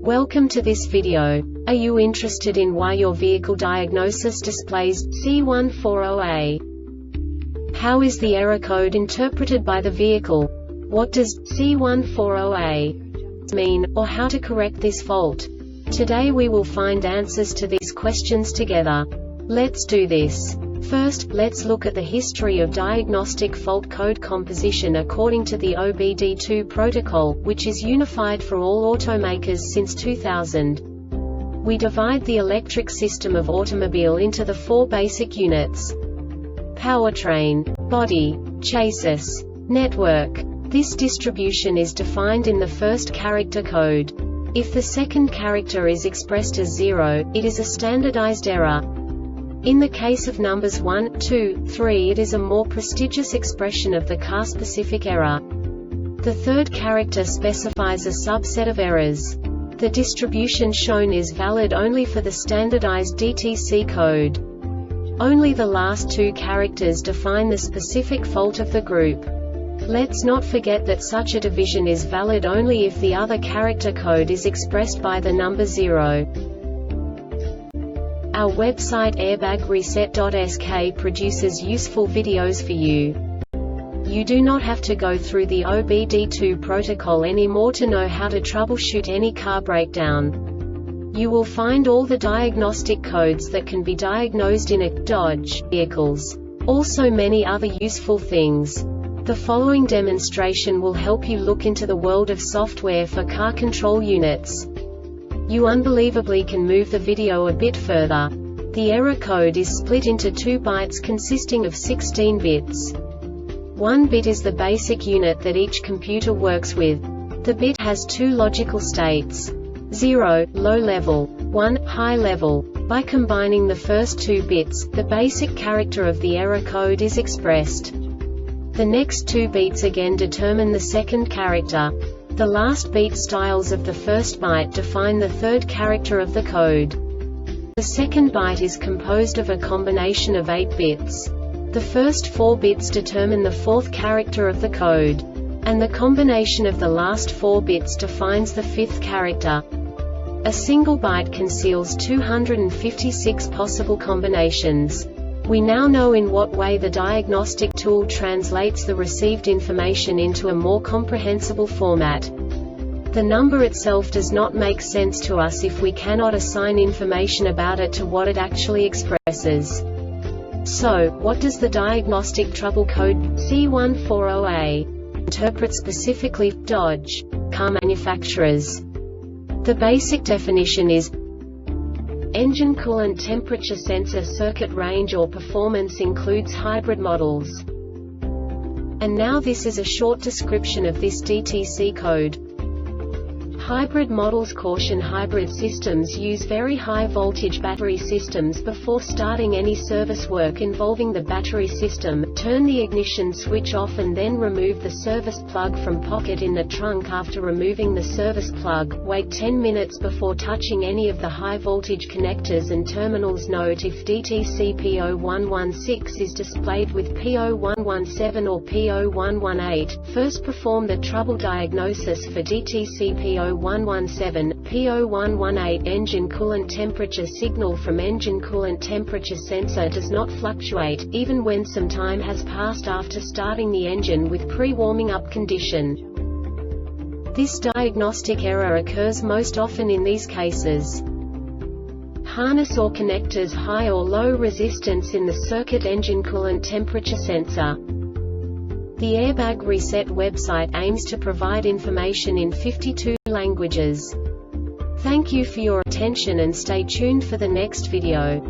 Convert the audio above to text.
Welcome to this video. Are you interested in why your vehicle diagnosis displays C140A? How is the error code interpreted by the vehicle? What does C140A mean, or how to correct this fault? Today we will find answers to these questions together. Let's do this. First, let's look at the history of diagnostic fault code composition according to the OBD2 protocol, which is unified for all automakers since 2000. We divide the electric system of automobile into the four basic units: powertrain, body, chassis, network. This distribution is defined in the first character code. If the second character is expressed as 0, it is a standardized error. In the case of numbers 1, 2, 3, it is a more prestigious expression of the car-specific error. The third character specifies a subset of errors. The distribution shown is valid only for the standardized DTC code. Only the last two characters define the specific fault of the group. Let's not forget that such a division is valid only if the other character code is expressed by the number 0. Our website airbagreset.sk produces useful videos for you. You do not have to go through the OBD2 protocol anymore to know how to troubleshoot any car breakdown. You will find all the diagnostic codes that can be diagnosed in a Dodge vehicles. Also many other useful things. The following demonstration will help you look into the world of software for car control units. You unbelievably can move the video a bit further. The error code is split into 2 bytes consisting of 16 bits. 1 bit is the basic unit that each computer works with. The bit has 2 logical states: 0, low level, 1, high level. By combining the first 2 bits, the basic character of the error code is expressed. The next 2 beats again determine the second character. The last beat styles of the first byte define the third character of the code. The second byte is composed of a combination of 8 bits. The first 4 bits determine the fourth character of the code. And the combination of the last 4 bits defines the fifth character. A single byte conceals 256 possible combinations. We now know in what way the diagnostic tool translates the received information into a more comprehensible format. The number itself does not make sense to us if we cannot assign information about it to what it actually expresses. So, what does the Diagnostic Trouble Code C140A interpret specifically for Dodge car manufacturers? The basic definition is: engine coolant temperature sensor circuit range or performance includes hybrid models. And now this is a short description of this DTC code. Hybrid models. Caution: hybrid systems use very high voltage battery systems before starting any service work involving the battery system. Turn the ignition switch off and then remove the service plug from pocket in the trunk. After removing the service plug, wait 10 minutes before touching any of the high voltage connectors and terminals.NOTE. If DTC P0116 is displayed with P0117 or P0118, first perform the trouble diagnosis for DTC P0117, P0118. Engine coolant temperature signal from engine coolant temperature sensor does not fluctuate, even when some time has passed after starting the engine with pre-warming up condition. This diagnostic error occurs most often in these cases: harness or connectors high or low resistance in the circuit, engine coolant temperature sensor. The Airbag Reset website aims to provide information in 52 languages. Thank you for your attention and stay tuned for the next video.